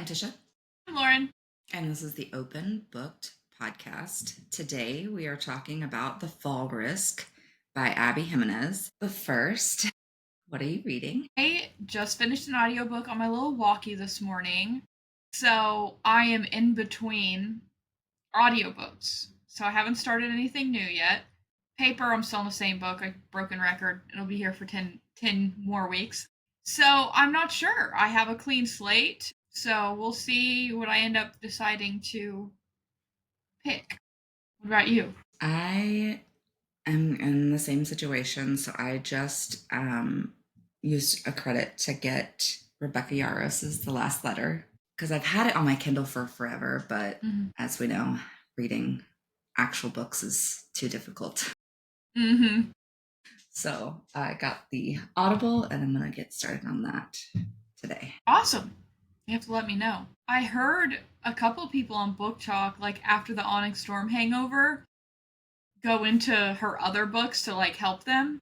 I'm Tisha. I'm Loren. And this is the Open Booked podcast. Today we are talking about The Fall Risk by Abby Jimenez. But first, what are you reading? I just finished an audiobook on my little walkie this morning. So I am in between audiobooks. So I haven't started anything new yet. Paper, I'm still in the same book, a broken record. It'll be here for 10 more weeks. So I'm not sure. I have a clean slate. So we'll see what I end up deciding to pick. What about you? I am in the same situation. So I just used a credit to get Rebecca Yaros's The Last Letter because I've had it on my Kindle for forever. But as we know, reading actual books is too difficult. Mm-hmm. So I got the Audible and I'm going to get started on that today. Awesome. You have to let me know. I heard a couple people on Book Talk, like after the Onyx Storm hangover, go into her other books to like help them.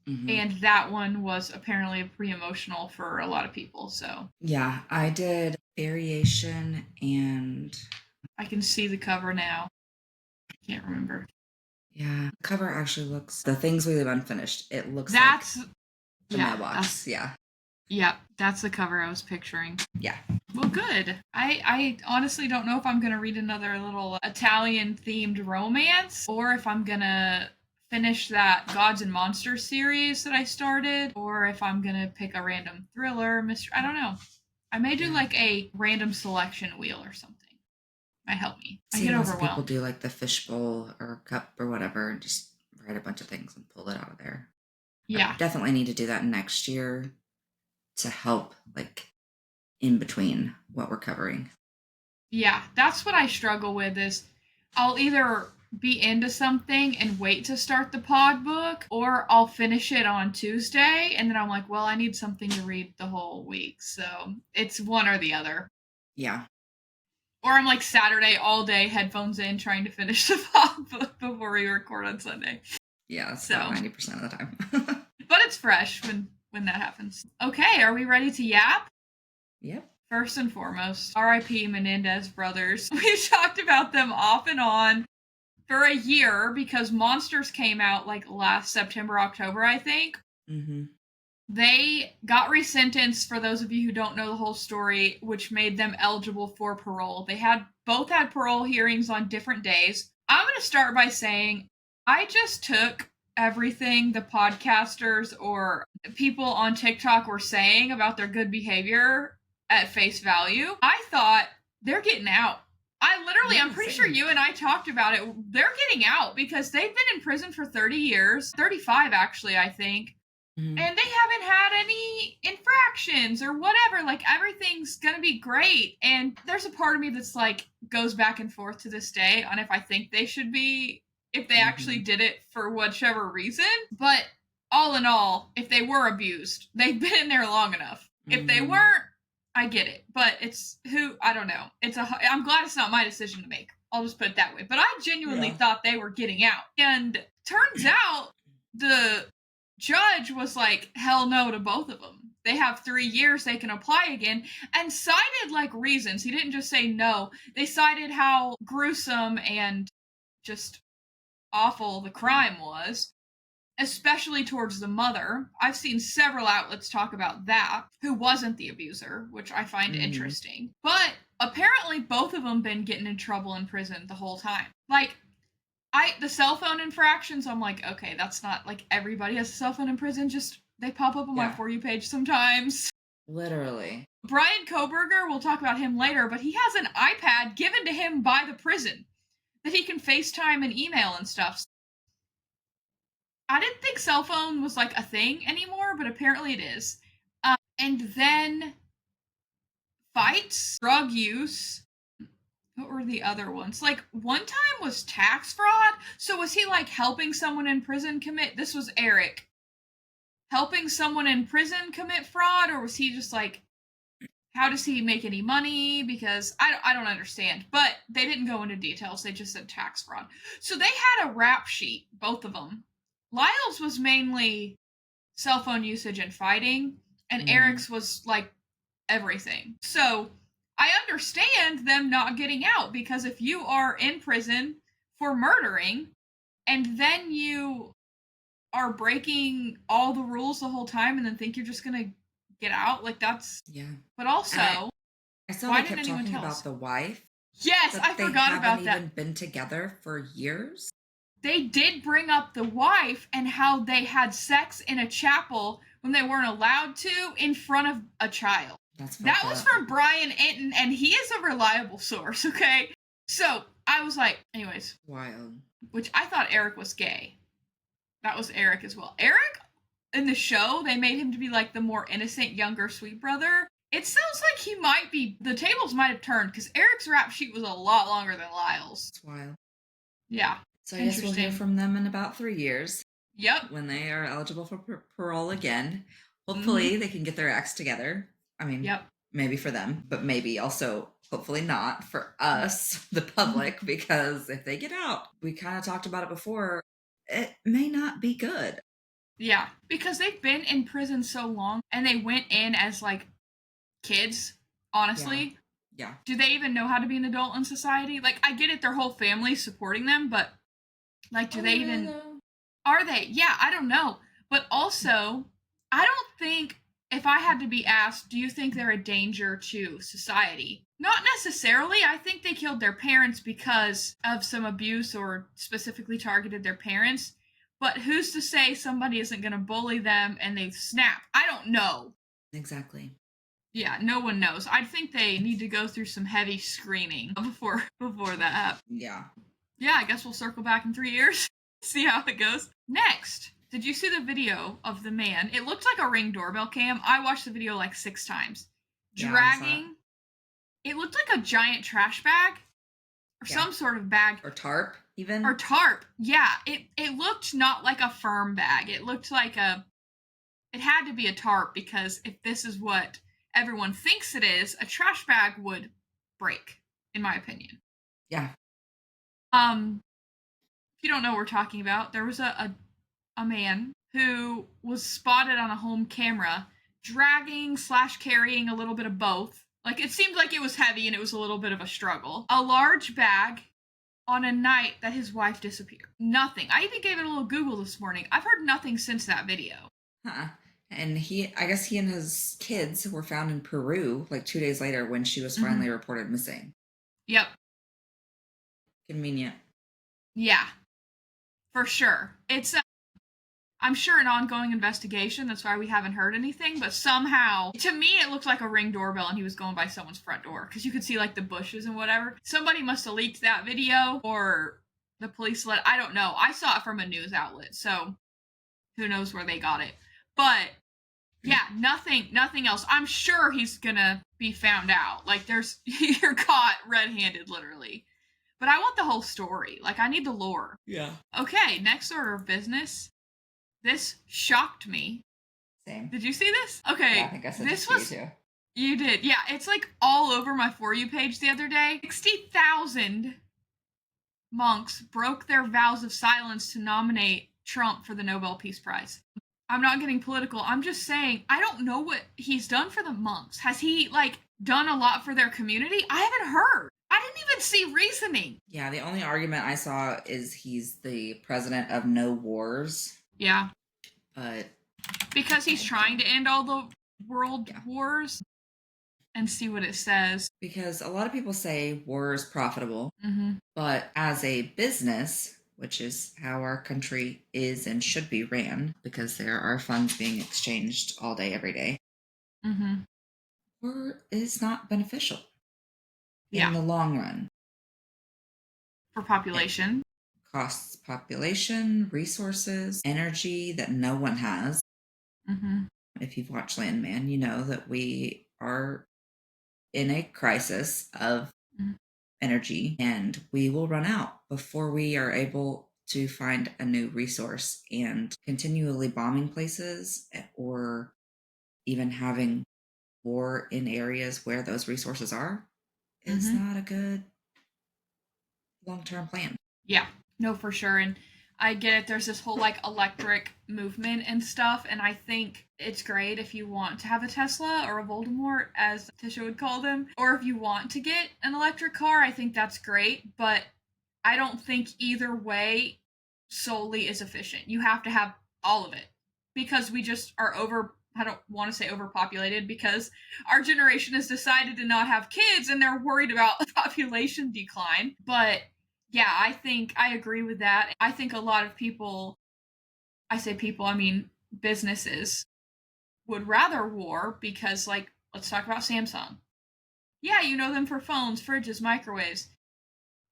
Mm-hmm. And that one was apparently pretty emotional for a lot of people. So yeah, I did Variation and I can see the cover now. I can't remember. Yeah, the cover actually looks, the things we leave unfinished, it looks that's like the mailbox. Yeah, that's the cover I was picturing. Yeah. Well, good. I honestly don't know if I'm going to read another little Italian-themed romance or if I'm going to finish that Gods and Monsters series that I started, or if I'm going to pick a random thriller, mystery. I don't know. I may do like a random selection wheel or something. Might help me. I get overwhelmed. People do like the fishbowl or cup or whatever and just write a bunch of things and pull it out of there. Yeah. I definitely need to do that next year to help like in between what we're covering. Yeah, that's what I struggle with is I'll either be into something and wait to start the pod book, or I'll finish it on Tuesday and then I'm like, well, I need something to read the whole week. So it's one or the other. Yeah. Or I'm like Saturday all day, headphones in, trying to finish the pod book before we record on Sunday. Yeah, that's about 90% of the time. But it's fresh when that happens. Okay, are we ready to yap? Yep. First and foremost, R.I.P. Menendez brothers. We've talked about them off and on for a year because Monsters came out like last September, October, I think. Mm-hmm. They got resentenced, for those of you who don't know the whole story, which made them eligible for parole. They both had parole hearings on different days. I'm going to start by saying I just took everything the podcasters or people on TikTok were saying about their good behavior at face value. I thought they're getting out. I'm pretty sure you and I talked about it. They're getting out because they've been in prison for 30 years, 35 actually, I think. Mm-hmm. And they haven't had any infractions or whatever. Like, everything's gonna be great. And there's a part of me that's like, goes back and forth to this day on if I think they should be, if they actually did it for whichever reason. But all in all, if they were abused, they've been in there long enough. If they weren't, I get it. But I don't know. I'm glad it's not my decision to make. I'll just put it that way. But I genuinely thought they were getting out. And turns out the judge was like, hell no to both of them. They have 3 years, they can apply again, and cited like reasons. He didn't just say no. They cited how gruesome and just awful the crime was, especially towards the mother. I've seen several outlets talk about that, who wasn't the abuser, which I find interesting. But apparently both of them been getting in trouble in prison the whole time. Like, the cell phone infractions, I'm like, okay, that's not like everybody has a cell phone in prison. Just they pop up on my For You page sometimes. Literally. Brian Koberger, we'll talk about him later, but he has an iPad given to him by the prison that he can FaceTime and email and stuff. I didn't think cell phone was like a thing anymore, but apparently it is. And then fights, drug use. What were the other ones? Like, one time was tax fraud. So was he like helping someone in prison commit? This was Eric. Helping someone in prison commit fraud? Or was he just like, how does he make any money? Because I don't understand. But they didn't go into details. They just said tax fraud. So they had a rap sheet, both of them. Lyle's was mainly cell phone usage and fighting. And Eric's was like everything. So I understand them not getting out, because if you are in prison for murdering and then you are breaking all the rules the whole time and then think you're just gonna get out, like that's. Yeah. But also, I saw why they didn't kept anyone talking tell about us? the wife, Yes, but I they forgot haven't about that. even been together for years. They did bring up the wife and how they had sex in a chapel when they weren't allowed to in front of a child. That's That fucked was up. from Brian Enton, and he is a reliable source, okay? So I was like, anyways, Wild. which I thought Eric was gay. That was Eric as well. Eric, in the show, they made him to be like the more innocent, younger, sweet brother. It sounds like he might be, the tables might have turned, because Eric's rap sheet was a lot longer than Lyle's. It's wild. Yeah. So I guess we'll hear Interesting. from them in about 3 years Yep. when they are eligible for parole again. Hopefully they can get their acts together. I mean, Yep. maybe for them, but maybe also hopefully not for us, the public, because if they get out, we kind of talked about it before, it may not be good. Yeah, because they've been in prison so long and they went in as like kids, honestly. Yeah. Do they even know how to be an adult in society? Like, I get it, their whole family's supporting them, but like, do they even. Are they? Yeah, I don't know. But also, I don't think, if I had to be asked, do you think they're a danger to society? Not necessarily. I think they killed their parents because of some abuse or specifically targeted their parents. But who's to say somebody isn't going to bully them and they snap? I don't know. Exactly. Yeah, no one knows. I think they need to go through some heavy screening before that happens. Yeah. Yeah, I guess we'll circle back in 3 years, see how it goes. Next, did you see the video of the man? It looked like a Ring doorbell cam. I watched the video like 6 times. Yeah, Dragging. It looked like a giant trash bag or some sort of bag. Or tarp, even. Or tarp. Yeah, it looked not like a firm bag. It looked like it had to be a tarp, because if this is what everyone thinks it is, a trash bag would break, in my opinion. Yeah. If you don't know what we're talking about, there was a man who was spotted on a home camera dragging / carrying a little bit of both. Like, it seemed like it was heavy and it was a little bit of a struggle. A large bag on a night that his wife disappeared. Nothing. I even gave it a little Google this morning. I've heard nothing since that video. And I guess he and his kids were found in Peru like 2 days later when she was finally reported missing. Yep. Convenient. Yeah. For sure. It's I'm sure an ongoing investigation. That's why we haven't heard anything. But somehow, to me, it looked like a Ring doorbell and he was going by someone's front door, because you could see like the bushes and whatever. Somebody must have leaked that video, or the police I don't know. I saw it from a news outlet, so who knows where they got it. But yeah, nothing else. I'm sure he's gonna be found out. Like, you're caught red-handed, literally. But I want the whole story. Like, I need the lore. Yeah. Okay, next order of business. This shocked me. Same. Did you see this? Okay. Yeah, I think I said this was you too. You did. Yeah, it's like all over my For You page the other day. 60,000 monks broke their vows of silence to nominate Trump for the Nobel Peace Prize. I'm not getting political. I'm just saying, I don't know what he's done for the monks. Has he, like, done a lot for their community? I haven't heard. I didn't even see reasoning. Yeah, the only argument I saw is he's the president of No Wars. Yeah. But because he's trying to end all the world wars, and see what it says. Because a lot of people say war is profitable, Mm-hmm. but as a business, which is how our country is and should be ran, because there are funds being exchanged all day, every day, war is not beneficial in the long run. For population. It costs population, resources, energy that no one has. If you've watched Landman, you know that we are in a crisis of energy, and we will run out before we are able to find a new resource. And continually bombing places or even having war in areas where those resources are is not a good long-term plan. Yeah, no, for sure. And I get it. There's this whole like electric movement and stuff, and I think it's great if you want to have a Tesla or a Voldemort, as Tisha would call them, or if you want to get an electric car. I think that's great, but I don't think either way solely is efficient. You have to have all of it because we just are over. I don't want to say overpopulated because our generation has decided to not have kids and they're worried about population decline. But yeah, I think I agree with that. I think a lot of people, I say people, I mean businesses, would rather war because, like, let's talk about Samsung. Yeah, you know them for phones, fridges, microwaves.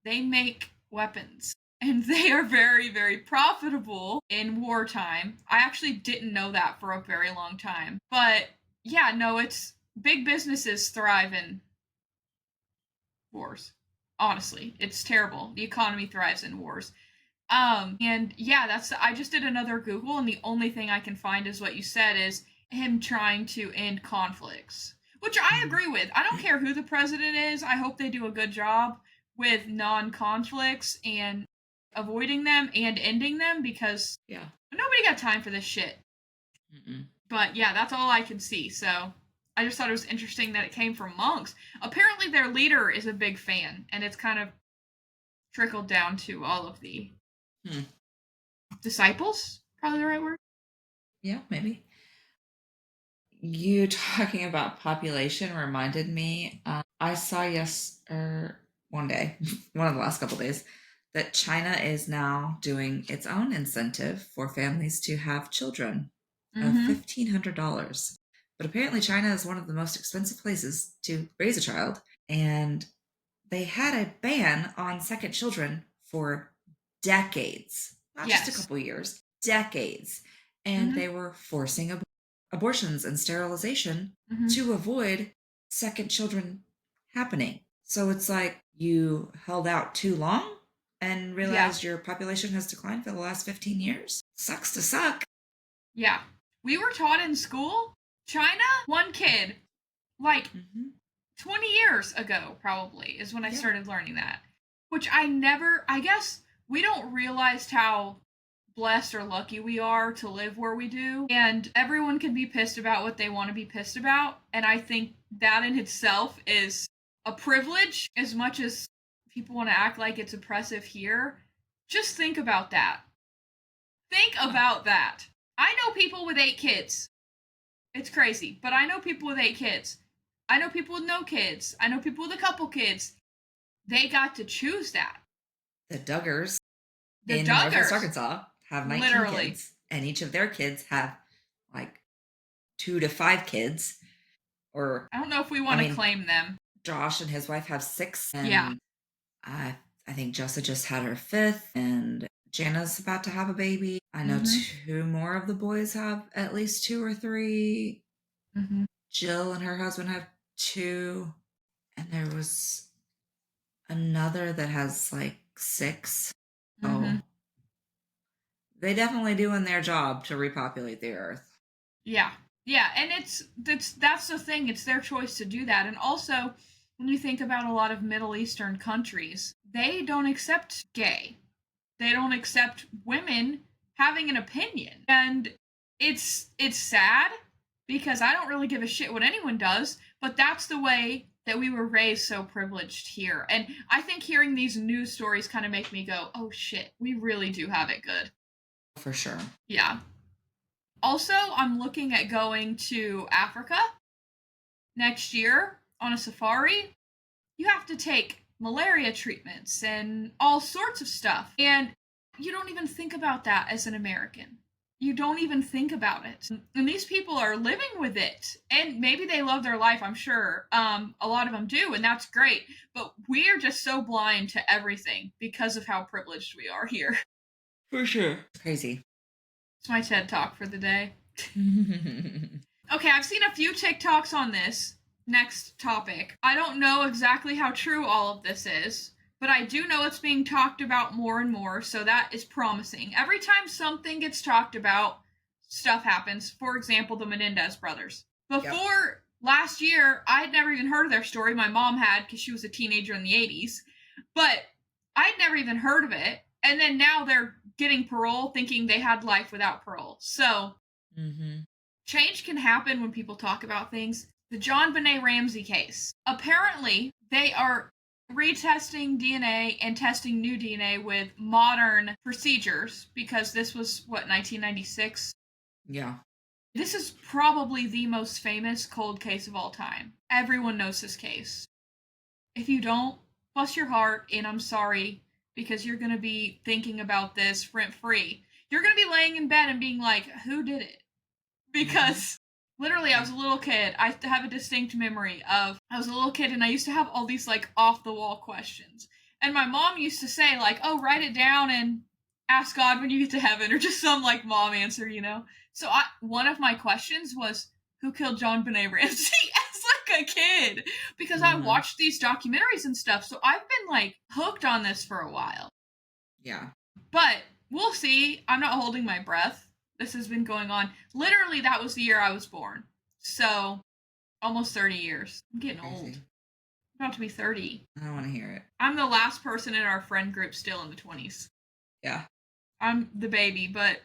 They make weapons and they are very, very profitable in wartime. I actually didn't know that for a very long time. But yeah, no, it's big businesses thrive in wars. Honestly, it's terrible. The economy thrives in wars. And yeah, I just did another Google, and the only thing I can find is what you said is him trying to end conflicts, which I agree with. I don't care who the president is. I hope they do a good job with non-conflicts and avoiding them and ending them because Yeah. nobody got time for this shit. Mm-mm. But yeah, that's all I can see. So I just thought it was interesting that it came from monks. Apparently, their leader is a big fan, and it's kind of trickled down to all of the disciples. Probably the right word. Yeah, maybe. You talking about population reminded me. I saw one day, one of the last couple days, that China is now doing its own incentive for families to have children of $1,500. But apparently, China is one of the most expensive places to raise a child, and they had a ban on second children for decades, not just a couple years, decades, and they were forcing abortions and sterilization to avoid second children happening. So it's like you held out too long and realized your population has declined for the last 15 years. Sucks to suck. Yeah. We were taught in school, China, one kid, like 20 years ago, probably, is when I started learning that. Which I guess we don't realize how blessed or lucky we are to live where we do. And everyone can be pissed about what they want to be pissed about. And I think that in itself is a privilege as much as people want to act like it's oppressive here. Just think about that. Think about that. I know people with 8 kids. It's crazy, but I know people with 8 kids. I know people with no kids. I know people with a couple kids. They got to choose that. The Duggars in Northwest Arkansas have 19 kids, and each of their kids have like 2 to 5 kids. Or I don't know if we want to claim them. Josh and his wife have 6, and I think Jessa just had her 5th, and Jana's about to have a baby. I know 2 more of the boys have at least 2 or 3. Jill and her husband have 2, and there was another that has like 6. Oh, they definitely doing their job to repopulate the earth. Yeah, and that's the thing. It's their choice to do that, and also when you think about a lot of Middle Eastern countries, they don't accept gay. They don't accept women having an opinion, and it's sad because I don't really give a shit what anyone does, but that's the way that we were raised so privileged here. And I think hearing these news stories kind of make me go, oh shit, we really do have it good. For sure. Yeah. Also, I'm looking at going to Africa next year on a safari. You have to take malaria treatments and all sorts of stuff. And you don't even think about that as an American. You don't even think about it. And these people are living with it. And maybe they love their life, I'm sure. A lot of them do, and that's great. But we're just so blind to everything because of how privileged we are here. For sure. Crazy. It's my TED Talk for the day. Okay, I've seen a few TikToks on this. Next topic. I don't know exactly how true all of this is, but I do know it's being talked about more and more, so that is promising. Every time something gets talked about, stuff happens. For example, the Menendez brothers. Before last year, I had never even heard of their story. My mom had, because she was a teenager in the 80s. But I'd never even heard of it. And then now they're getting parole thinking they had life without parole. So change can happen when people talk about things. The John Benet Ramsey case. Apparently, they are retesting DNA and testing new DNA with modern procedures because this was, 1996? Yeah. This is probably the most famous cold case of all time. Everyone knows this case. If you don't, bless your heart, and I'm sorry, because you're going to be thinking about this rent-free. You're going to be laying in bed and being like, who did it? Because literally, I was a little kid. I have a distinct memory of, I was a little kid and I used to have all these like off-the-wall questions. And my mom used to say like, oh, write it down and ask God when you get to heaven, or just some like mom answer, So one of my questions was, who killed John Benet Ramsey as like a kid? Because I watched these documentaries and stuff, so I've been like hooked on this for a while. Yeah. But we'll see. I'm not holding my breath. This has been going on. Literally, that was the year I was born. So, almost 30 years. I'm getting old. I'm about to be 30. I don't want to hear it. I'm the last person in our friend group still in the 20s. Yeah. I'm the baby, but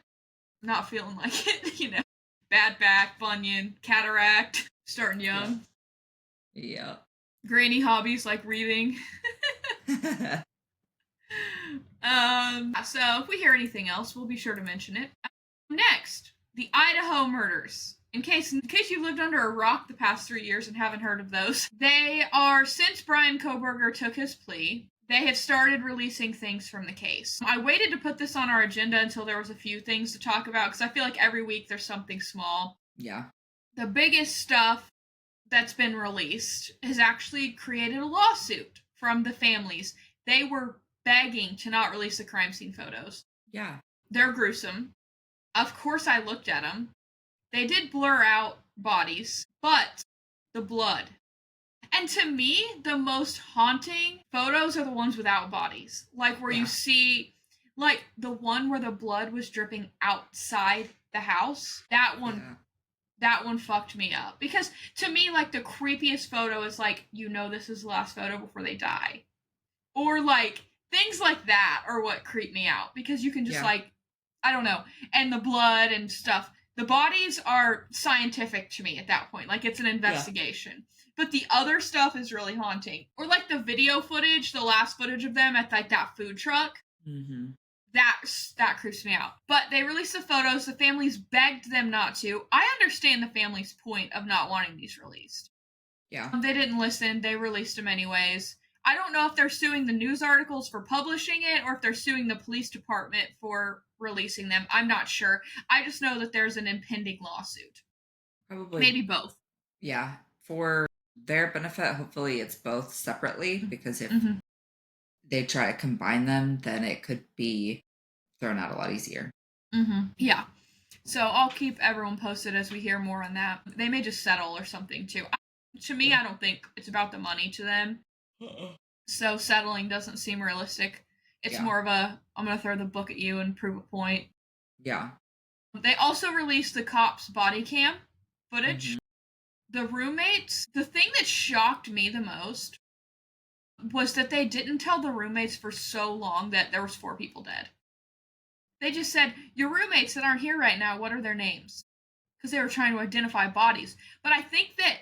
not feeling like it, Bad back, bunion, cataract, starting young. Yeah. Granny hobbies like reading. So if we hear anything else, we'll be sure to mention it. Next, the Idaho murders. In case you've lived under a rock the past 3 years and haven't heard of those, they are, since Bryan Kohberger took his plea, they have started releasing things from the case. I waited to put this on our agenda until there was a few things to talk about, because I feel like every week there's something small. Yeah. The biggest stuff that's been released has actually created a lawsuit from the families. They were begging to not release the crime scene photos. Yeah. They're gruesome. Of course I looked at them. They did blur out bodies, but the blood. And to me, the most haunting photos are the ones without bodies. Like where you see, like the one where the blood was dripping outside the house. That one fucked me up. Because to me, like the creepiest photo is like, this is the last photo before they die. Or like things like that are what creep me out. Because you can just like, I don't know. And the blood and stuff. The bodies are scientific to me at that point. Like it's an investigation. Yeah. But the other stuff is really haunting. Or like the video footage, the last footage of them at like that food truck. Mm-hmm. That creeps me out. But they released the photos. The families begged them not to. I understand the family's point of not wanting these released. Yeah. They didn't listen. They released them anyways. I don't know if they're suing the news articles for publishing it or if they're suing the police department for releasing them. I'm not sure. I just know that there's an impending lawsuit. Probably. Maybe both. Yeah. For their benefit, hopefully it's both separately, because if they try to combine them, then it could be thrown out a lot easier. Yeah. So I'll keep everyone posted as we hear more on that. They may just settle or something too. To me, I don't think it's about the money to them. So settling doesn't seem realistic. It's more of a, I'm going to throw the book at you and prove a point. Yeah. They also released the cops' body cam footage. The roommates, the thing that shocked me the most was that they didn't tell the roommates for so long that there was 4 people dead. They just said, your roommates that aren't here right now, what are their names? Because they were trying to identify bodies. But I think that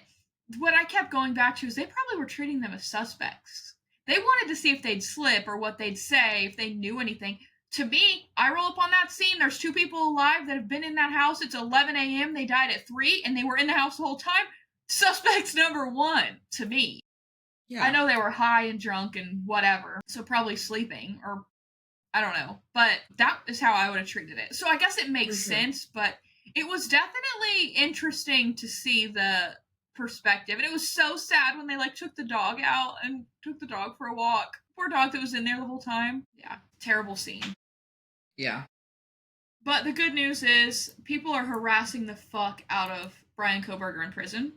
what I kept going back to is they probably were treating them as suspects. They wanted to see if they'd slip or what they'd say, if they knew anything. To me, I roll up on that scene, there's 2 people alive that have been in that house. It's 11 a.m., they died at 3, and they were in the house the whole time. Suspects number 1, to me. Yeah. I know they were high and drunk and whatever, so probably sleeping, or I don't know. But that is how I would have treated it. So I guess it makes sense, but it was definitely interesting to see the perspective. And it was so sad when they like took the dog out and took the dog for a walk. Poor dog that was in there the whole time. Yeah, terrible scene. Yeah. But the good news is people are harassing the fuck out of Bryan Kohberger in prison.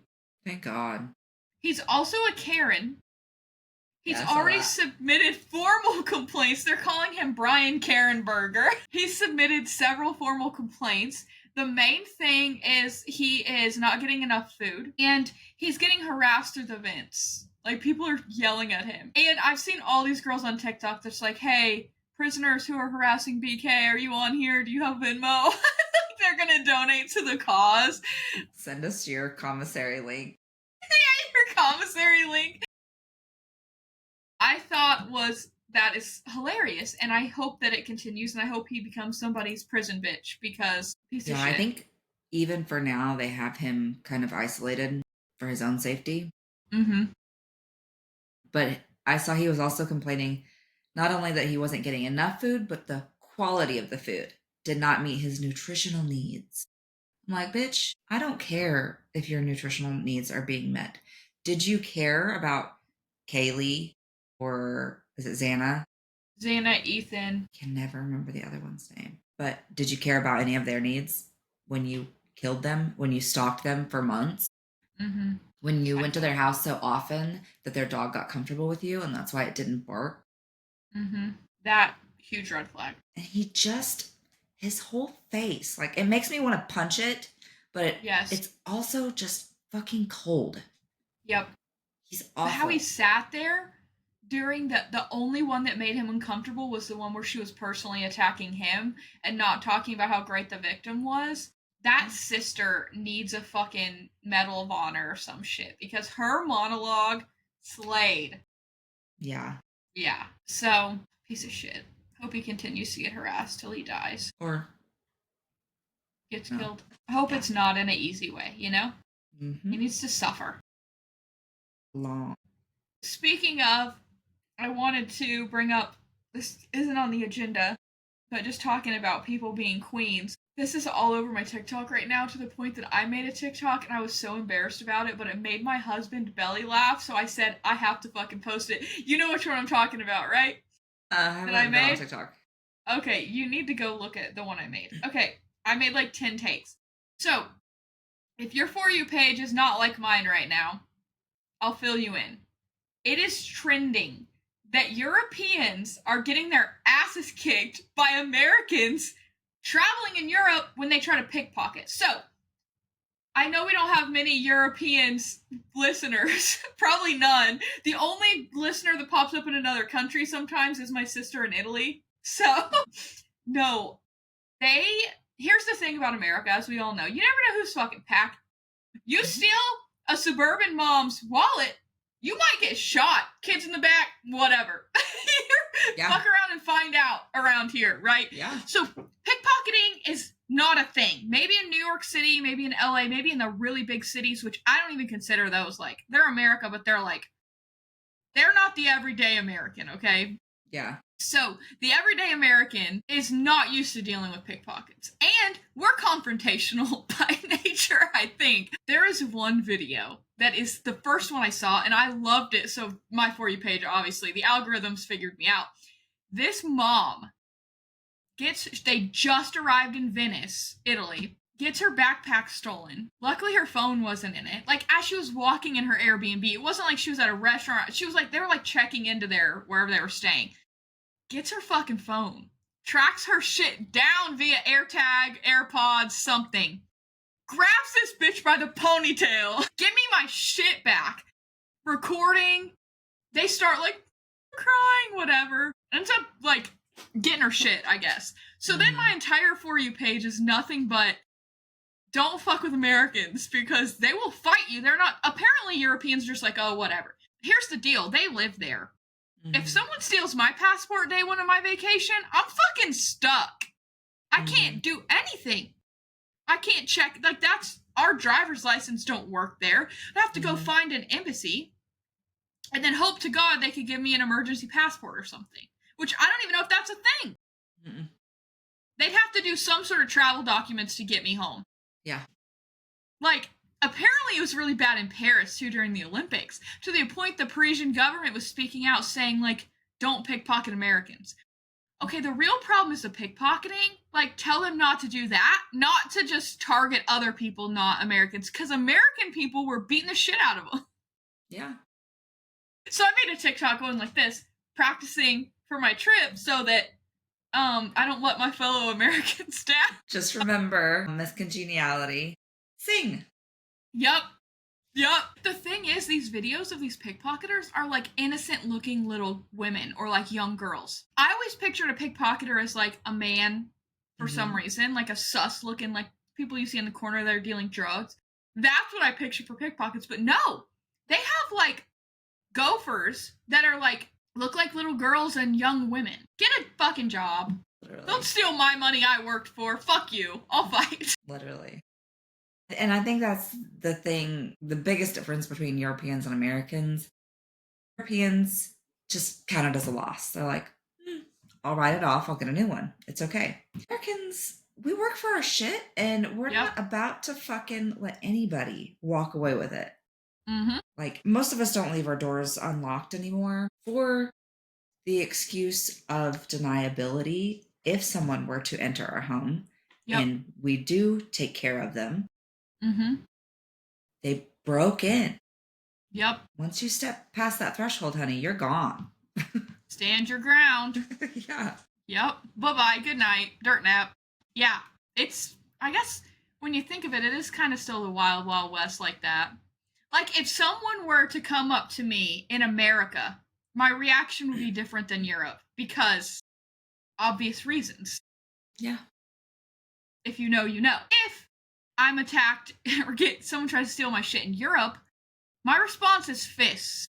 Thank God. He's also a Karen. He's already submitted formal complaints. They're calling him Bryan Karenberger. He's submitted several formal complaints. The main thing is he is not getting enough food, and he's getting harassed through the vents. Like, people are yelling at him. And I've seen all these girls on TikTok that's like, hey, prisoners who are harassing BK, are you on here? Do you have Venmo? They're gonna donate to the cause. Send us your commissary link. Your commissary link. I thought that is hilarious, and I hope that it continues, and I hope he becomes somebody's prison bitch, because piece of shit. I think even for now they have him kind of isolated for his own safety. Mm-hmm. But I saw he was also complaining not only that he wasn't getting enough food, but the quality of the food did not meet his nutritional needs. I'm like, bitch, I don't care if your nutritional needs are being met. Did you care about Kaylee, or is it Xana? Xana, Ethan. I can never remember the other one's name. But did you care about any of their needs when you killed them, when you stalked them for months? Mm-hmm. When you went to their house so often that their dog got comfortable with you and that's why it didn't bark? Mm-hmm. That huge red flag. And he just, his whole face, like, it makes me want to punch it, but it's also just fucking cold. Yep. He's awful. But how he sat there during the only one that made him uncomfortable was the one where she was personally attacking him and not talking about how great the victim was. That sister needs a fucking Medal of Honor or some shit, because her monologue slayed. Yeah. Yeah. So, piece of shit. Hope he continues to get harassed till he dies. Or gets killed. I hope it's not in an easy way, you know? Mm-hmm. He needs to suffer. Long. Speaking of, I wanted to bring up, this isn't on the agenda, but just talking about people being queens. This is all over my TikTok right now, to the point that I made a TikTok and I was so embarrassed about it, but it made my husband belly laugh, so I said I have to fucking post it. You know which one I'm talking about, right? That I made on TikTok. Okay, you need to go look at the one I made. Okay, I made like 10 takes. So, if your For You page is not like mine right now, I'll fill you in. It is trending that Europeans are getting their asses kicked by Americans traveling in Europe when they try to pickpocket. So, I know we don't have many Europeans listeners, probably none. The only listener that pops up in another country sometimes is my sister in Italy. So, no. Here's the thing about America, as we all know. You never know who's fucking packed. You steal a suburban mom's wallet, you might get shot. Kids in the back, whatever. Fuck around and find out around here, right? Yeah. So pickpocketing is not a thing. Maybe in New York City, maybe in LA, maybe in the really big cities, which I don't even consider those, like, they're America, but they're not the everyday American, okay? Yeah. So, the everyday American is not used to dealing with pickpockets. And we're confrontational by nature, I think. There is one video that is the first one I saw, and I loved it. So, my For You page, obviously, the algorithms figured me out. This mom they just arrived in Venice, Italy, gets her backpack stolen. Luckily, her phone wasn't in it. Like, as she was walking in her Airbnb, it wasn't like she was at a restaurant. She was like, they were like checking into wherever they were staying. Gets her fucking phone. Tracks her shit down via AirTag, AirPods, something. Grabs this bitch by the ponytail. Give me my shit back. Recording. They start like crying, whatever. Ends up like getting her shit, I guess. So then my entire For You page is nothing but don't fuck with Americans, because they will fight you. They're not, apparently Europeans are just like, oh, whatever. Here's the deal. They live there. If someone steals my passport day one of my vacation, I'm fucking stuck. I can't do anything. I can't check. Like, that's, our driver's license don't work there. I have to go find an embassy and then hope to God they could give me an emergency passport or something, which I don't even know if that's a thing. They'd have to do some sort of travel documents to get me home. Yeah. Like, apparently it was really bad in Paris, too, during the Olympics, to the point the Parisian government was speaking out saying, like, don't pickpocket Americans. Okay, the real problem is the pickpocketing. Like, tell them not to do that, not to just target other people, not Americans, because American people were beating the shit out of them. Yeah. So I made a TikTok going like this, practicing for my trip so that I don't let my fellow Americans down. Just remember, Miss Congeniality. Sing. Yep. The thing is, these videos of these pickpocketers are like innocent looking little women or like young girls. I always always pictured a pickpocketer as like a man for some Mhm. reason, like a sus looking, like people you see in the corner that are dealing drugs. That's what I picture for pickpockets. But no, they have like gophers that are like look like little girls and young women. Get a fucking job. Literally. Don't steal my money I worked for. Fuck you. I'll fight. Literally. And I think that's the thing, the biggest difference between Europeans and Americans. Europeans just count it as a loss. They're like, I'll write it off. I'll get a new one. It's okay. Americans, we work for our shit and we're Yep. not about to fucking let anybody walk away with it. Mm-hmm. Like, most of us don't leave our doors unlocked anymore for the excuse of deniability. If someone were to enter our home Yep. and we do take care of them, Mm-hmm. they broke in. Yep. Once you step past that threshold, honey, you're gone. Stand your ground. Yeah. Yep. Bye-bye. Good night. Dirt nap. Yeah. It's, I guess, when you think of it, it is kind of still the wild, wild west like that. Like, if someone were to come up to me in America, my reaction would be different than Europe because obvious reasons. Yeah. If you know, you know. If I'm attacked or get someone tries to steal my shit in Europe, my response is fists.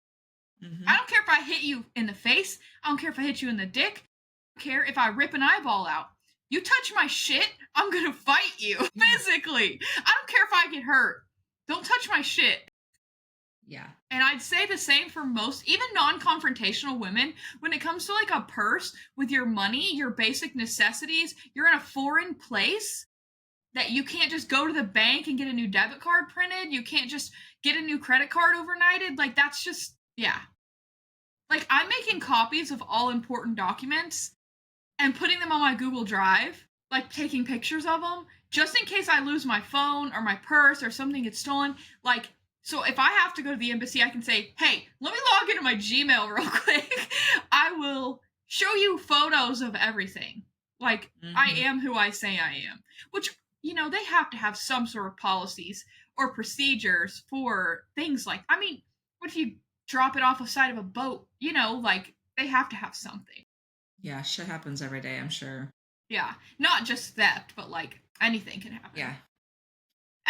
Mm-hmm. I don't care if I hit you in the face. I don't care if I hit you in the dick. I don't care if I rip an eyeball out. You touch my shit, I'm gonna fight you physically. I don't care if I get hurt. Don't touch my shit. Yeah. And I'd say the same for most, even non-confrontational women. When it comes to like a purse with your money, your basic necessities, you're in a foreign place that you can't just go to the bank and get a new debit card printed. You can't just get a new credit card overnighted. Like, that's just, yeah. Like, I'm making copies of all important documents and putting them on my Google Drive, like taking pictures of them, just in case I lose my phone or my purse or something gets stolen. Like, so if I have to go to the embassy, I can say, hey, let me log into my Gmail real quick. I will show you photos of everything. Like, I am who I say I am. Which, you know, they have to have some sort of policies or procedures for things like, I mean, what if you drop it off the side of a boat? You know, like, they have to have something. Yeah, shit happens every day, I'm sure. Yeah, not just theft, but like anything can happen. Yeah.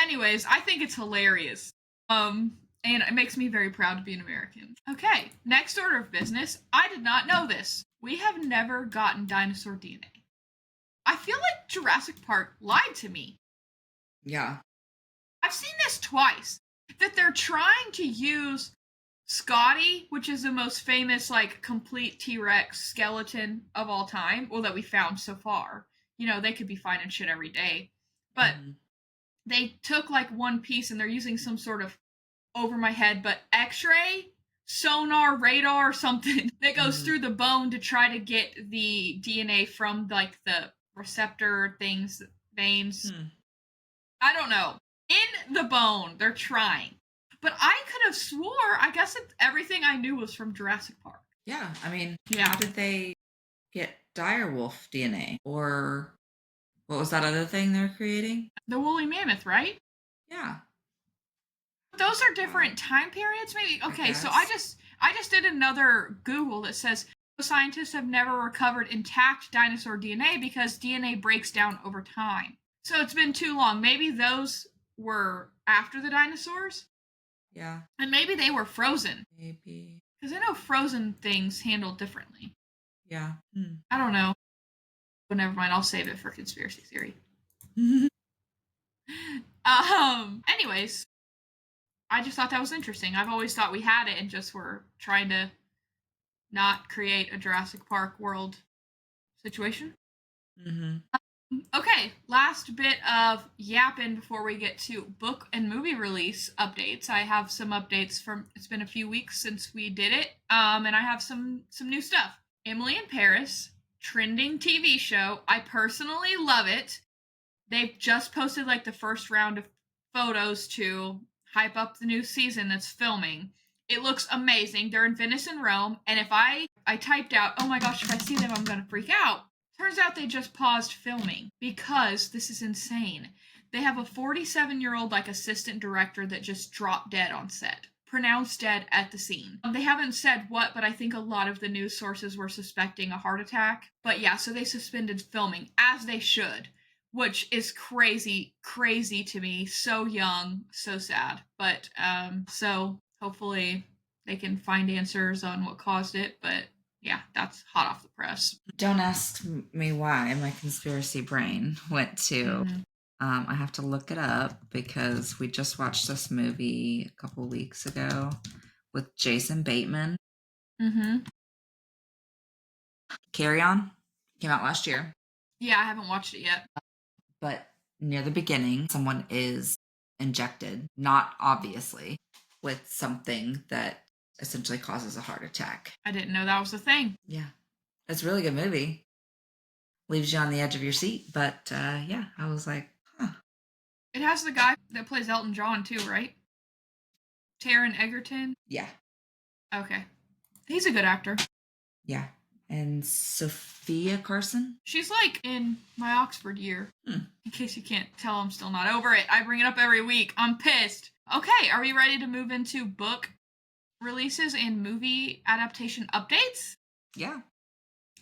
Anyways, I think it's hilarious. And it makes me very proud to be an American. Okay, next order of business. I did not know this. We have never gotten dinosaur DNA. I feel like Jurassic Park lied to me. Yeah. I've seen this twice. That they're trying to use Scotty, which is the most famous, like, complete T-Rex skeleton of all time, well, that we found so far. You know, they could be finding shit every day. But they took, like, one piece and they're using some sort of, over my head, but x-ray, sonar, radar, something that goes through the bone to try to get the DNA from, like, the receptor things, veins. I don't know. In the bone, they're trying. But I could have swore, I guess everything I knew was from Jurassic Park. Yeah, I mean, Yeah. how did they get direwolf DNA? Or what was that other thing they're creating? The woolly mammoth, right? Yeah. Those are different time periods, maybe? Okay, so I just did another Google that says scientists have never recovered intact dinosaur DNA because DNA breaks down over time. So it's been too long. Maybe those were after the dinosaurs? Yeah. And maybe they were frozen. Maybe. Because I know frozen things handled differently. Yeah. I don't know. But never mind, I'll save it for conspiracy theory. Anyways, I just thought that was interesting. I've always thought we had it and just were trying to not create a Jurassic Park world situation. Okay, last bit of yapping before we get to book and movie release updates. I have some updates from, it's been a few weeks since we did it, and I have some new stuff. Emily in Paris, trending TV show. I personally love it. They've just posted like the first round of photos to hype up the new season that's filming. It looks amazing. They're in Venice and Rome, and if I typed out, oh my gosh, if I see them, I'm gonna freak out. Turns out they just paused filming because this is insane. They have a 47-year-old like assistant director that just dropped dead on set. pronounced dead at the scene. They haven't said what, but I think a lot of the news sources were suspecting a heart attack. But yeah, so they suspended filming, as they should, which is crazy to me. So young, so sad. But so hopefully they can find answers on what caused it. But yeah, that's hot off the press. Don't ask me why my conspiracy brain went to. I have to look it up because we just watched this movie a couple weeks ago with Jason Bateman. Carry On came out last year. Yeah, I haven't watched it yet. But near the beginning, someone is injected, not obviously, with something that essentially causes a heart attack. I didn't know that was a thing. Yeah. It's a really good movie. Leaves you on the edge of your seat. But yeah, I was like, huh. It has the guy that plays Elton John too, right? Taron Egerton? Yeah. Okay. He's a good actor. Yeah. And Sophia Carson? She's like in my Oxford year. In case you can't tell, I'm still not over it. I bring it up every week. I'm pissed. Okay, are we ready to move into book releases and movie adaptation updates? Yeah.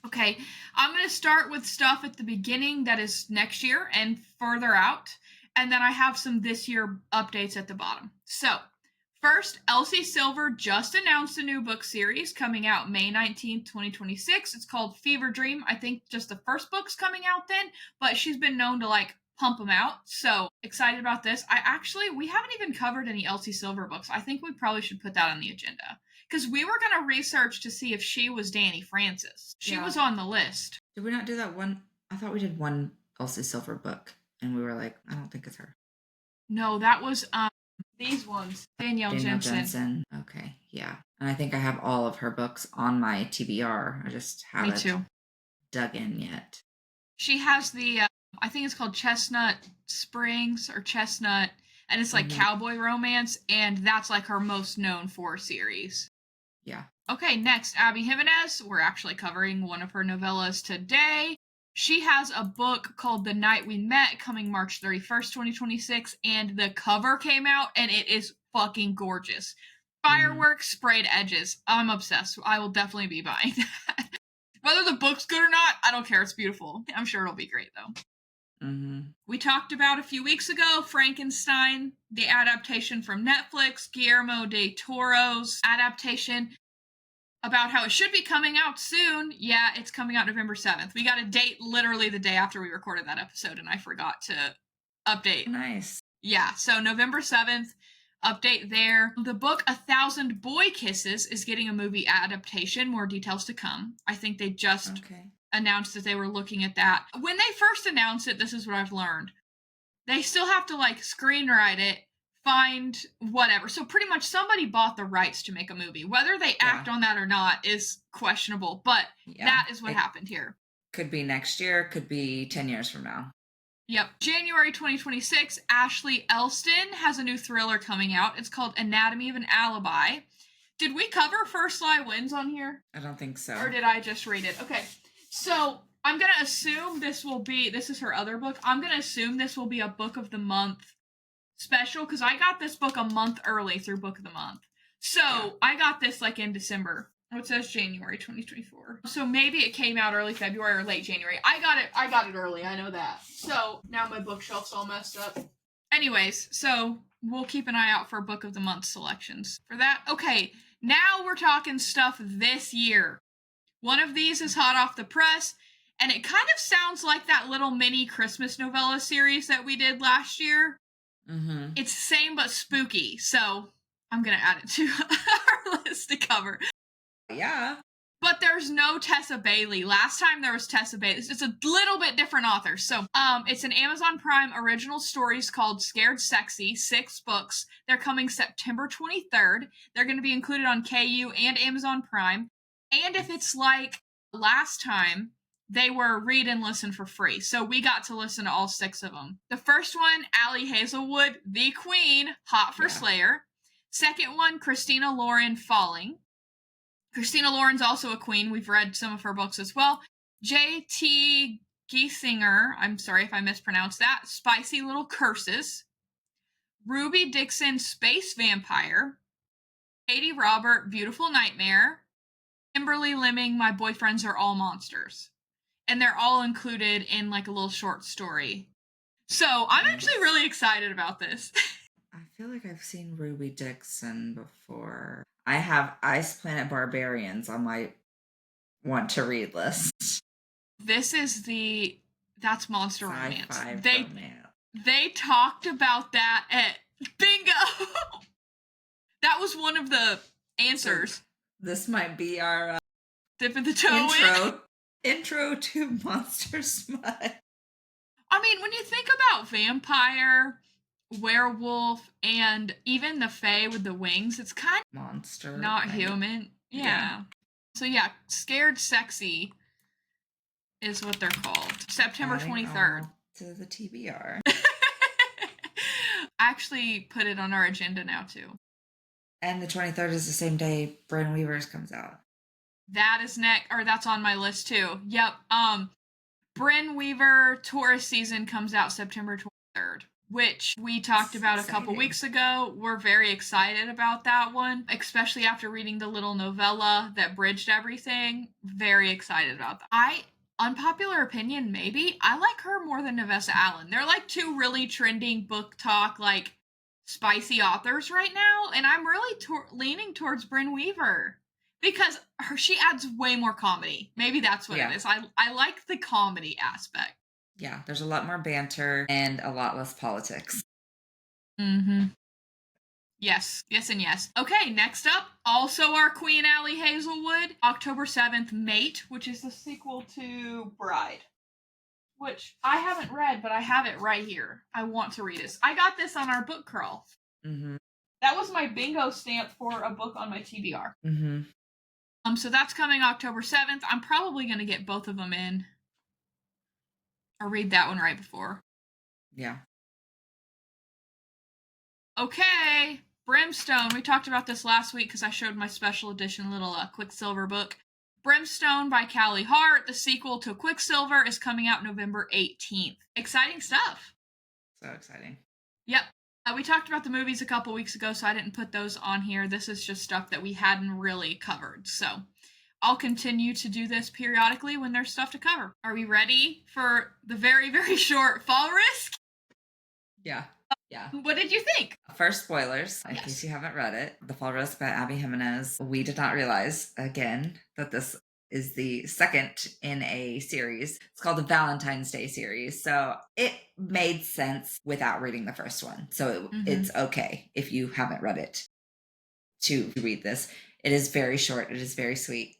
Okay, I'm going to start with stuff at the beginning that is next year and further out. And then I have some this year updates at the bottom. So, first, Elsie Silver just announced a new book series coming out May 19th, 2026. It's called Fever Dream. I think just the first book's coming out then, but she's been known to like pump them out. So excited about this. We haven't even covered any Elsie Silver books. I think we probably should put that on the agenda because we were going to research to see if she was Danny Francis. She was on the list. Did we not do that one? I thought we did one Elsie Silver book and we were like, I don't think it's her. No, that was these ones. Danielle Jensen. Okay, yeah. And I think I have all of her books on my TBR. I just haven't dug in yet. She has the, I think it's called Chestnut Springs or Chestnut, and it's like cowboy romance, and that's like her most known for series. Yeah. Okay, next, Abby Jimenez. We're actually covering one of her novellas today. She has a book called The Night We Met coming March 31st, 2026, and the cover came out, and it is fucking gorgeous. Fireworks, sprayed edges. I'm obsessed. I will definitely be buying that. Whether the book's good or not, I don't care. It's beautiful. I'm sure it'll be great, though. We talked about a few weeks ago, Frankenstein, the adaptation from Netflix, Guillermo del Toro's adaptation, about how it should be coming out soon. Yeah, it's coming out November 7th. We got a date literally the day after we recorded that episode, and I forgot to update. Nice. Yeah, so November 7th, update there. The book 1,000 Boy Kisses is getting a movie adaptation. More details to come. I think they just announced that they were looking at that. When they first announced it, this is what I've learned. They still have to like screenwrite it, find whatever. So pretty much somebody bought the rights to make a movie. Whether they act on that or not is questionable, but that is what happened here. Could be next year, could be 10 years from now. Yep. January 2026, Ashley Elston has a new thriller coming out. It's called Anatomy of an Alibi. Did we cover First Lie Wins on here? I don't think so. Or did I just read it? Okay. So I'm going to assume this is her other book. I'm going to assume this will be a Book of the Month special because I got this book a month early through Book of the Month. So I got this like in December. Oh, it says January 2024. So maybe it came out early February or late January. I got it early. I know that. So now my bookshelf's all messed up. Anyways, so we'll keep an eye out for Book of the Month selections for that. Okay, now we're talking stuff this year. One of these is hot off the press, and it kind of sounds like that little mini Christmas novella series that we did last year. It's the same but spooky, so I'm going to add it to our list to cover. Yeah. But there's no Tessa Bailey. Last time there was Tessa Bailey. It's a little bit different author. So, it's an Amazon Prime original stories called Scared Sexy, 6 books. They're coming September 23rd. They're going to be included on KU and Amazon Prime. And if it's like last time, they were read and listen for free. So we got to listen to all 6 of them. The first one, Allie Hazelwood, the Queen, Hot for Slayer. Second one, Christina Loren, Falling. Christina Loren's also a queen. We've read some of her books as well. J.T. Giesinger, I'm sorry if I mispronounced that, Spicy Little Curses. Ruby Dixon, Space Vampire. Katie Robert, Beautiful Nightmare. Kimberly Lemming, My Boyfriends Are All Monsters. And they're all included in like a little short story. So I'm actually really excited about this. I feel like I've seen Ruby Dixon before. I have Ice Planet Barbarians on my want to read list. This is that's monster romance. Romance. They talked about that at bingo. That was one of the answers. So this might be our dipping the toe intro to monster smut. I mean, when you think about vampire, werewolf, and even the fae with the wings, it's kind of monster, not human. Yeah. So yeah, Scared Sexy is what they're called. September 23rd. To the TBR. I actually put it on our agenda now too. And the 23rd is the same day Bryn Weaver's comes out. That is that's on my list too. Yep. Bryn Weaver Taurus season comes out September 23rd, which we talked about a couple weeks ago. We're very excited about that one, especially after reading the little novella that bridged everything. Very excited about that. Unpopular opinion, maybe, I like her more than Nevessa Allen. They're like two really trending book talk, like spicy authors right now, and I'm really leaning towards Bryn Weaver. Because she adds way more comedy. Maybe that's what it is. I like the comedy aspect. Yeah, there's a lot more banter and a lot less politics. Mm-hmm. Yes, and yes. Okay, next up, also our Queen Allie Hazelwood, October 7th, Mate, which is the sequel to Bride. Which I haven't read, but I have it right here. I want to read this. I got this on our book crawl. Mm-hmm. That was my bingo stamp for a book on my TBR. Mm-hmm. So that's coming October 7th. I'm probably going to get both of them in. Or read that one right before. Yeah. Okay. Brimstone. We talked about this last week because I showed my special edition little Quicksilver book. Brimstone by Callie Hart. The sequel to Quicksilver is coming out November 18th. Exciting stuff. So exciting. Yep. We talked about the movies a couple weeks ago, so I didn't put those on here. This is just stuff that we hadn't really covered. So I'll continue to do this periodically when there's stuff to cover. Are we ready for the very, very short Fall Risk? Yeah. Yeah. What did you think? First, spoilers, in case you haven't read it. The Fall Risk by Abby Jimenez. We did not realize, again, that this is the second in a series. It's called the Valentine's Day series. So it made sense without reading the first one. So it's okay if you haven't read it to read this. It is very short. It is very sweet.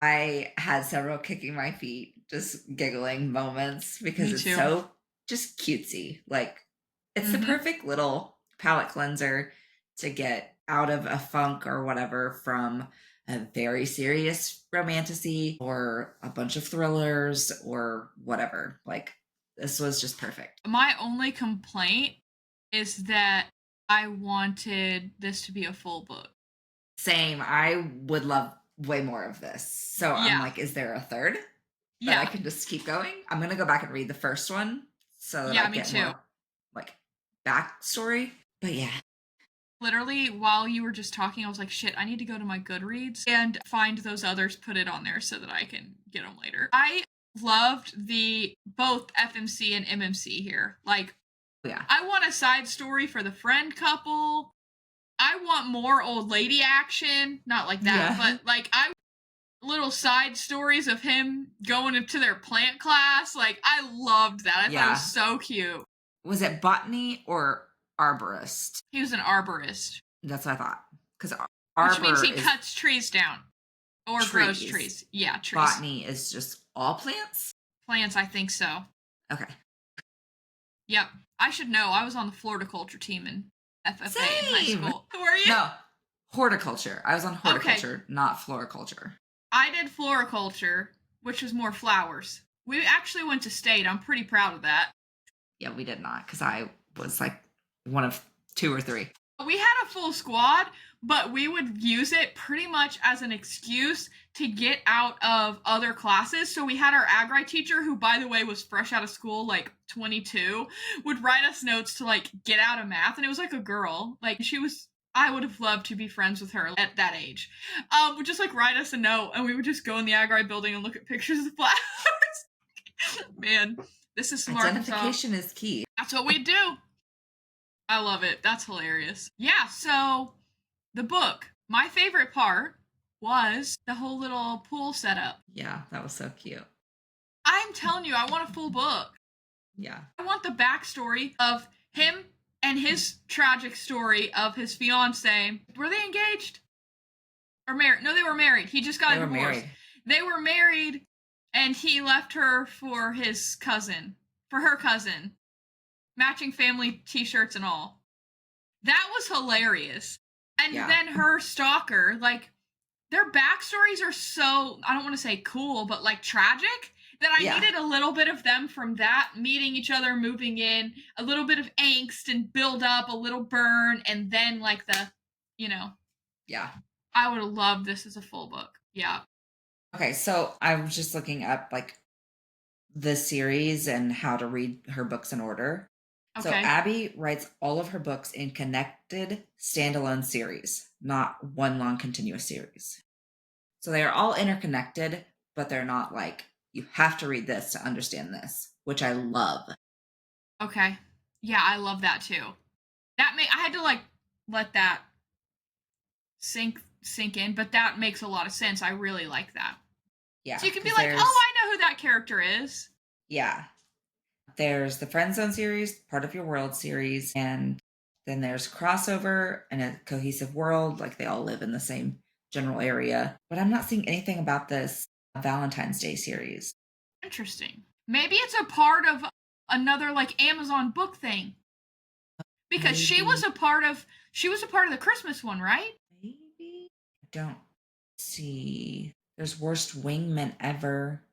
I had several kicking my feet, just giggling moments because it's so just cutesy. Like, it's the perfect little palate cleanser to get out of a funk or whatever from a very serious romantasy or a bunch of thrillers or whatever. Like, this was just perfect. My only complaint is that I wanted this to be a full book. Same. I would love way more of this. So I'm like, is there a third? That I can just keep going? I'm going to go back and read the first one so that I get more, like, backstory. But yeah. Literally, while you were just talking, I was like, shit, I need to go to my Goodreads and find those others, put it on there so that I can get them later. I loved both FMC and MMC here. Like, I want a side story for the friend couple. I want more old lady action. Not like that, but like little side stories of him going into their plant class. Like, I loved that. I thought it was so cute. Was it botany or arborist? He was an arborist. That's what I thought. Because which means he cuts trees down. Or grows trees. Yeah, trees. Botany is just all plants? Plants, I think so. Okay. Yep. I should know. I was on the floriculture team in FFA in high school. Were you? No. Horticulture. I was on horticulture, not floriculture. I did floriculture, which was more flowers. We actually went to state. I'm pretty proud of that. Yeah, we did not, because I was like one of 2 or 3. We had a full squad, but we would use it pretty much as an excuse to get out of other classes. So we had our agri teacher, who, by the way, was fresh out of school, like 22, would write us notes to, like, get out of math. And it was like a girl. Like, she was I would have loved to be friends with her at that age. Would just like write us a note and we would just go in the Agri building and look at pictures of flowers. Man, this is some Identification is key. That's what we do. I love it. That's hilarious. Yeah, so the book. My favorite part was the whole little pool setup. Yeah, that was so cute. I'm telling you, I want a full book. Yeah. I want the backstory of him and his tragic story of his fiance. Were they engaged? Or married? No, they were married. He just got divorced. They were married, and he left her for his cousin. For her cousin. Matching family t-shirts and all. That was hilarious. And then her stalker, like, their backstories are so, I don't want to say cool, but like tragic, that I needed a little bit of them from that, meeting each other, moving in, a little bit of angst and build up, a little burn, and then like the, you know. Yeah. I would have loved this as a full book. Yeah. Okay, so I was just looking up like the series and how to read her books in order. Okay. So Abby writes all of her books in connected standalone series, not one long continuous series. So they are all interconnected, but they're not like, you have to read this to understand this, which I love. Okay. Yeah, I love that too. I had to like let that sink in, but that makes a lot of sense. I really like that. Yeah. So you can be like, oh, I know who that character is. Yeah. There's the Friend Zone series, Part of Your World series, and then there's crossover and a cohesive world, like they all live in the same general area. But I'm not seeing anything about this Valentine's Day series. Interesting. Maybe it's a part of another like Amazon book thing. Because she was a part of the Christmas one, right? Maybe. I don't see. There's Worst Wingman Ever.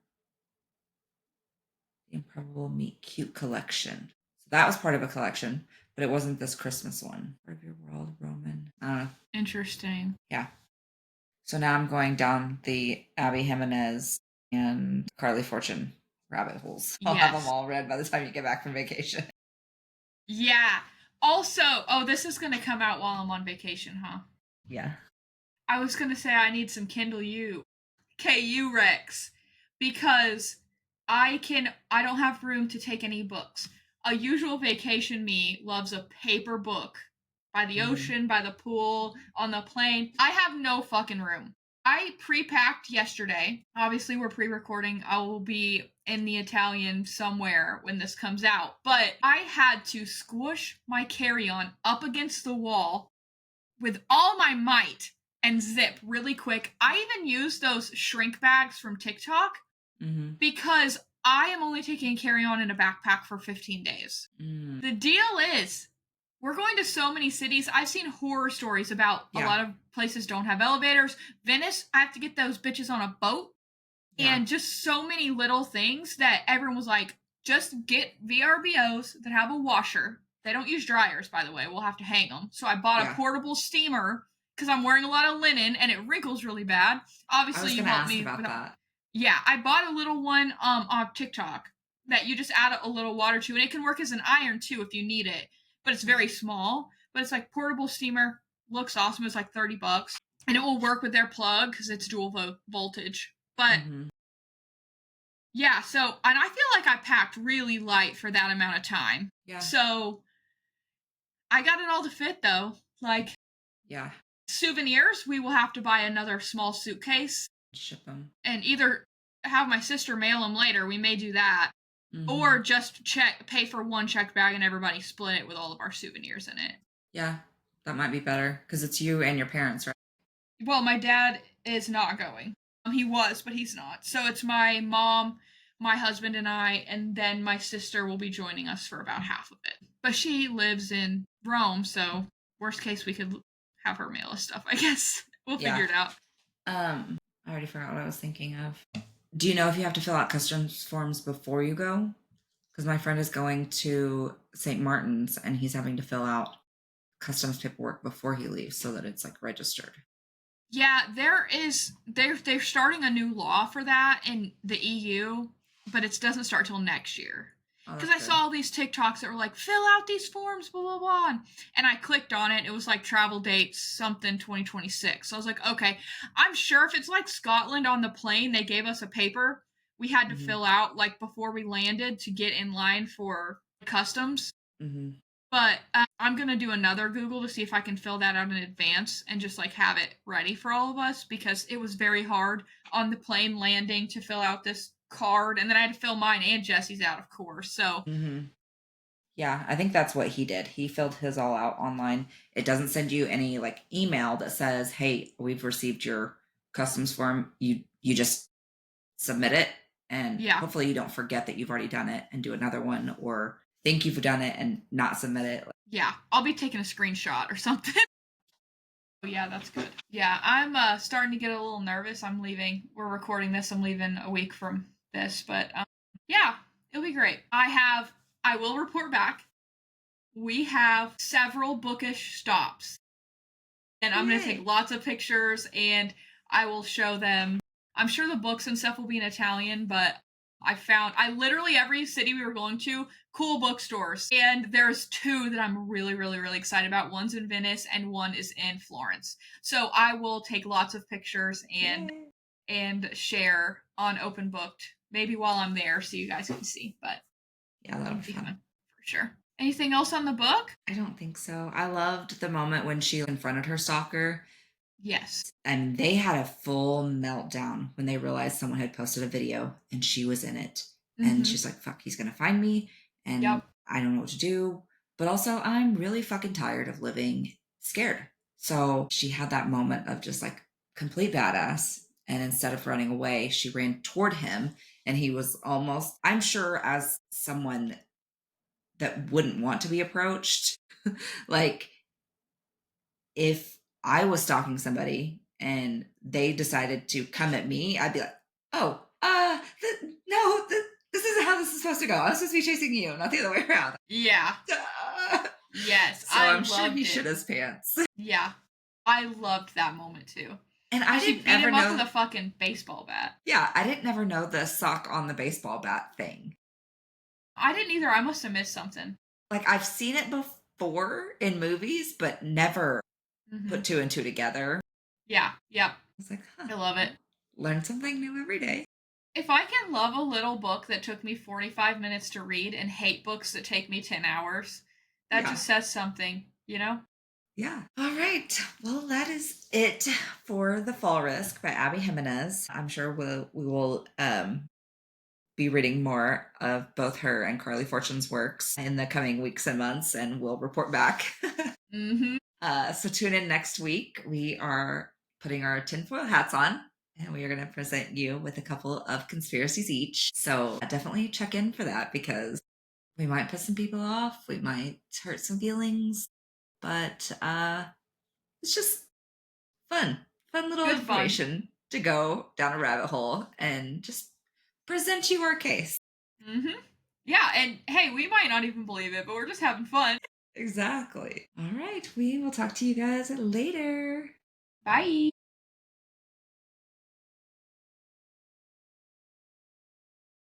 The Improbable Meet Cute collection. So that was part of a collection, but it wasn't this Christmas one. Part of Your World, Roman. I don't know. Interesting. Yeah. So now I'm going down the Abby Jimenez and Carly Fortune rabbit holes. I'll have them all read by the time you get back from vacation. Yeah. Also, this is going to come out while I'm on vacation, huh? Yeah. I was going to say I need some Kindle KU Rex because I don't have room to take any books. A usual vacation me loves a paper book by the ocean, by the pool, on the plane. I have no fucking room. I pre-packed yesterday. Obviously, we're pre-recording. I will be in the Italian somewhere when this comes out. But I had to squish my carry-on up against the wall with all my might and zip really quick. I even used those shrink bags from TikTok because I am only taking carry-on in a backpack for 15 days. The deal is, we're going to so many cities. I've seen horror stories about a lot of places don't have elevators. Venice, I have to get those bitches on a boat. Yeah. And just so many little things that everyone was like, just get VRBOs that have a washer. They don't use dryers, by the way. We'll have to hang them. So I bought a portable steamer because I'm wearing a lot of linen and it wrinkles really bad. Obviously, you helped me about that. Yeah, I bought a little one on TikTok that you just add a little water to, and it can work as an iron too if you need it. But it's very small. But it's like portable steamer. Looks awesome. It's like $30, and it will work with their plug because it's dual voltage. But yeah, so and I feel like I packed really light for that amount of time. Yeah. So I got it all to fit though. Like souvenirs, we will have to buy another small suitcase. Ship them. And either have my sister mail them later. We may do that. Or just pay for one checked bag and everybody split it with all of our souvenirs in it. Yeah, that might be better because it's you and your parents, right? Well, my dad is not going. He was, but he's not. So it's my mom, my husband, and I, and then my sister will be joining us for about half of it. But she lives in Rome, so worst case, we could have her mail us stuff, I guess. We'll figure it out. I already forgot what I was thinking of. Do you know if you have to fill out customs forms before you go? Because my friend is going to St. Martin's and he's having to fill out customs paperwork before he leaves so that it's like registered. Yeah, they're starting a new law for that in the EU, but it doesn't start till next year. Oh, because that's I good. saw all these TikToks that were like, fill out these forms, blah, blah, blah. And I clicked on it. It was like travel dates, something 2026. So I was like, okay, I'm sure if it's like Scotland on the plane, they gave us a paper we had to Mm-hmm. fill out like before we landed to get in line for customs. Mm-hmm. But I'm going to do another Google to see if I can fill that out in advance and just like have it ready for all of us because it was very hard on the plane landing to fill out this card. And then I had to fill mine and Jesse's out, of course. So, Mm-hmm. Yeah, I think that's what he did. He filled his all out online. It doesn't send you any like email that says, "Hey, we've received your customs form." You just submit it, and yeah. hopefully you don't forget that you've already done it and do another one, or think you've done it and not submit it. Yeah. I'll be taking a screenshot or something. Yeah, that's good. Yeah, I'm starting to get a little nervous. I'm leaving. We're recording this. I'm leaving a week from this, but yeah, it'll be great. I will report back. We have several bookish stops, and I'm going to Yay. take lots of pictures and I will show them. I'm sure the books and stuff will be in Italian, but I literally every city we were going to, cool bookstores. And there's two that I'm really, really, really excited about. One's in Venice and one is in Florence. So I will take lots of pictures Yay. and share on Open Booked, maybe while I'm there so you guys can see. But Yeah, that'll be fun. for sure. Anything else on the book? I don't think so. I loved the moment when she confronted her stalker. Yes. And they had a full meltdown when they realized someone had posted a video and she was in it. And she's like, fuck, he's going to find me. And Yep. I don't know what to do. But also, I'm really fucking tired of living scared. So she had that moment of just like complete badass. And instead of running away, she ran toward him. And he was almost, I'm sure, as someone that wouldn't want to be approached, like if I was stalking somebody and they decided to come at me, I'd be like, oh, no, this isn't how this is supposed to go. I'm supposed to be chasing you, not the other way around. Yeah. Yes. So I'm sure he shit his pants. Yeah. I loved that moment too. And I she didn't beat ever him up know with a fucking baseball bat. Yeah, I didn't ever know the sock on the baseball bat thing. I didn't either. I must have missed something. Like I've seen it before in movies, but never put two and two together. Yeah. Yep. I was like, huh, I love it. Learn something new every day. If I can love a little book that took me 45 minutes to read and hate books that take me 10 hours, that just says something, you know? Yeah. All right. Well, that is it for The Fall Risk by Abby Jimenez. I'm sure we will be reading more of both her and Carly Fortune's works in the coming weeks and months, and we'll report back. So tune in next week. We are putting our tinfoil hats on, and we are going to present you with a couple of conspiracies each. So definitely check in for that because we might piss some people off. We might hurt some feelings, but it's just fun little Good information to go down a rabbit hole and just present you our case. Yeah, and hey, we might not even believe it, but we're just having fun. Exactly. All right. We will talk to you guys later. Bye.